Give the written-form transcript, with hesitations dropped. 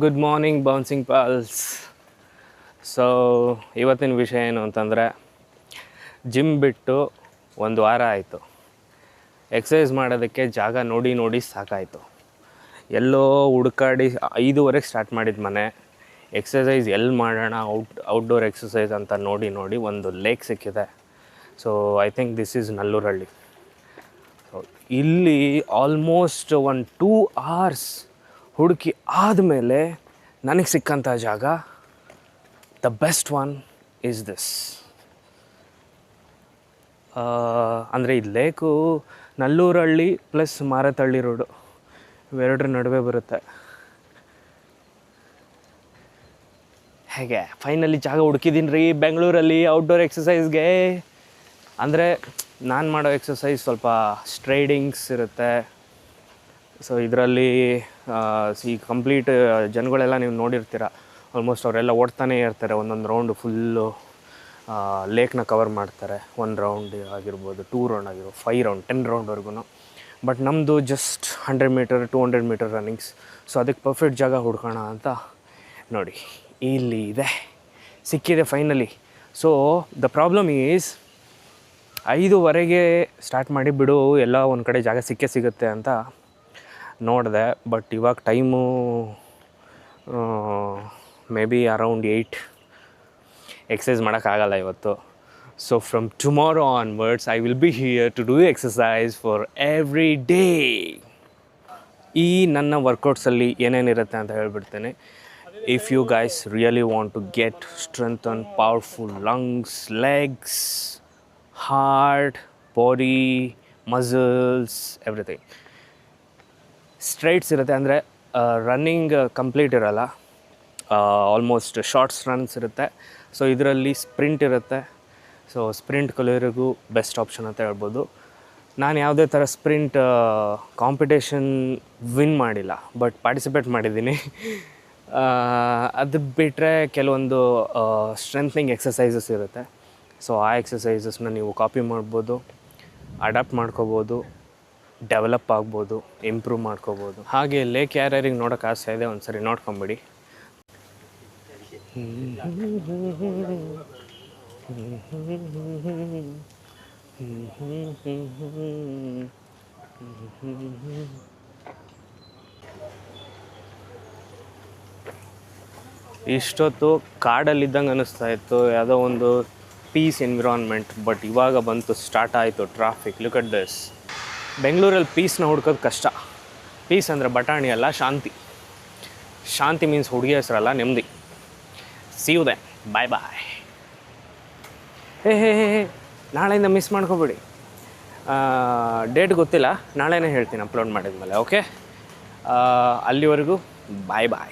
Good morning bouncing pals. So ಇವತ್ತಿನ ವಿಷಯ ಏನು ಅಂತಂದರೆ, ಜಿಮ್ ಬಿಟ್ಟು ಒಂದು ವಾರ ಆಯಿತು. ಎಕ್ಸಸೈಸ್ ಮಾಡೋದಕ್ಕೆ ಜಾಗ ನೋಡಿ ನೋಡಿ ಸಾಕಾಯಿತು. ಎಲ್ಲೋ ಹುಡುಕಾಡಿ 5:30 ಸ್ಟಾರ್ಟ್ ಮಾಡಿದ ಮನೆ. ಎಕ್ಸಸೈಸ್ ಎಲ್ಲಿ ಮಾಡೋಣ, ಔಟ್ಡೋರ್ ಎಕ್ಸಸೈಸ್ ಅಂತ ನೋಡಿ ನೋಡಿ ಒಂದು ಲೇಕ್ ಸಿಕ್ಕಿದೆ. So I think this is Nallurahalli. So ಇಲ್ಲಿ ಆಲ್ಮೋಸ್ಟ್ 2 hours ಹುಡುಕಿ ಆದಮೇಲೆ ನನಗೆ ಸಿಕ್ಕಂಥ ಜಾಗ, the best one is this. ಅಂದರೆ ಈ lake Nallurahalli plus Marathahalli road ಇವೆರಡರ ನಡುವೆ ಬರುತ್ತೆ. ಹೇಗೆ ಫೈನಲಿ ಜಾಗ ಹುಡುಕಿದ್ದೀನಿ ರೀ ಬೆಂಗಳೂರಲ್ಲಿ ಔಟ್ಡೋರ್ ಎಕ್ಸಸೈಸ್ಗೆ. ಅಂದರೆ ನಾನು ಮಾಡೋ ಎಕ್ಸಸೈಸ್ ಸ್ವಲ್ಪ ಸ್ಟ್ರೈಡಿಂಗ್ಸ್ ಇರುತ್ತೆ. ಸೊ ಇದರಲ್ಲಿ ಕಂಪ್ಲೀಟ್ ಜನಗಳೆಲ್ಲ ನೀವು ನೋಡಿರ್ತೀರ, ಆಲ್ಮೋಸ್ಟ್ ಅವರೆಲ್ಲ ಓಡ್ತಾನೇ ಇರ್ತಾರೆ. ಒಂದೊಂದು ರೌಂಡು ಫುಲ್ಲು ಲೇಕ್ನ ಕವರ್ ಮಾಡ್ತಾರೆ. 1 ರೌಂಡ್ ಆಗಿರ್ಬೋದು, 2 ರೌಂಡ್ ಆಗಿರ್ಬೋದು, 5 ರೌಂಡ್, 10 ರೌಂಡ್ವರೆಗೂ. ಬಟ್ ನಮ್ಮದು ಜಸ್ಟ್ 100 ಮೀಟರ್ 200 ಮೀಟರ್ ರನ್ನಿಂಗ್ಸ್. ಸೊ ಅದಕ್ಕೆ ಪರ್ಫೆಕ್ಟ್ ಜಾಗ ಹುಡ್ಕೋಣ ಅಂತ ನೋಡಿ ಇಲ್ಲಿ ಇದೆ, ಸಿಕ್ಕಿದೆ finally. So the problem is 5:30 start ಮಾಡಿ ಬಿಡು, ಎಲ್ಲ ಒಂದು ಕಡೆ ಜಾಗ ಸಿಗುತ್ತೆ ಅಂತ ನೋಡಿದೆ. ಬಟ್ ಇವಾಗ time may be around 8. Exercise ಮಾಡೋಕ್ಕಾಗಲ್ಲ ಇವತ್ತು. So from tomorrow onwards I will be here to do exercise for every day. ಈ ನನ್ನ ವರ್ಕೌಟ್ಸಲ್ಲಿ ಏನೇನಿರುತ್ತೆ ಅಂತ ಹೇಳ್ಬಿಡ್ತೇನೆ. If you guys really want to get strengthen powerful lungs, legs, heart, body, muscles, everything. Strides ಇರುತ್ತೆ, ಅಂದರೆ ರನ್ನಿಂಗ್ ಕಂಪ್ಲೀಟ್ ಇರೋಲ್ಲ, almost shorts runs ಇರುತ್ತೆ. ಸೊ ಇದರಲ್ಲಿ ಸ್ಪ್ರಿಂಟ್ ಇರುತ್ತೆ. ಸೊ ಸ್ಪ್ರಿಂಟ್ ಕಲಿಯೋರಿಗೂ ಬೆಸ್ಟ್ ಆಪ್ಷನ್ ಅಂತ ಹೇಳ್ಬೋದು. ನಾನು ಯಾವುದೇ ಥರ ಸ್ಪ್ರಿಂಟ್ ಕಾಂಪಿಟೇಷನ್ ವಿನ್ ಮಾಡಿಲ್ಲ, ಬಟ್ ಪಾರ್ಟಿಸಿಪೇಟ್ ಮಾಡಿದ್ದೀನಿ. ಅದು ಬಿಟ್ಟರೆ ಕೆಲವೊಂದು ಸ್ಟ್ರೆಂತ್ನಿಂಗ್ ಎಕ್ಸಸೈಸಸ್ ಇರುತ್ತೆ. ಸೊ ಆ ಎಕ್ಸಸೈಸಸ್ನ ನೀವು ಕಾಪಿ ಮಾಡ್ಬೋದು, ಅಡಾಪ್ಟ್ ಮಾಡ್ಕೋಬೋದು, ಡೆವಲಪ್ ಆಗ್ಬೋದು, ಇಂಪ್ರೂವ್ ಮಾಡ್ಕೋಬೋದು. ಹಾಗೆ ಲೇಕ್ ಯಾರ್ಯಾರಿಗೆ ನೋಡೋಕೆ ಆಸೆ ಇದೆ ಒಂದ್ಸರಿ ನೋಡ್ಕೊಂಬಿಡಿ. ಇಷ್ಟೊತ್ತು ಕಾಡಲ್ಲಿದ್ದಂಗೆ ಅನ್ನಿಸ್ತಾ ಇತ್ತು, ಯಾವುದೋ ಒಂದು ಪೀಸ್ ಎನ್ವಿರಾನ್ಮೆಂಟ್. ಬಟ್ ಇವಾಗ ಬಂತು, ಸ್ಟಾರ್ಟ್ ಆಯಿತು ಟ್ರಾಫಿಕ್. Look at this. ಬೆಂಗಳೂರಲ್ಲಿ ಪೀಸ್ನ ಹುಡ್ಕೋದು ಕಷ್ಟ. ಪೀಸ್ ಅಂದರೆ ಬಟಾಣಿ ಅಲ್ಲ, ಶಾಂತಿ. ಶಾಂತಿ ಮೀನ್ಸ್ ಹುಡುಗಿ ಹೆಸರಲ್ಲ, ನೆಮ್ಮದಿ. ಸಿ ಯು ದೆನ್, ಬಾಯ್ ಬಾಯ್. ಹೇ ನಾಳೆಯಿಂದ ಮಿಸ್ ಮಾಡ್ಕೊಬೇಡಿ. ಡೇಟ್ ಗೊತ್ತಿಲ್ಲ, ನಾಳೆನೇ ಹೇಳ್ತೀನಿ ಅಪ್ಲೋಡ್ ಮಾಡಿದ್ಮೇಲೆ. ಓಕೆ, ಅಲ್ಲಿವರೆಗೂ ಬಾಯ್ ಬಾಯ್.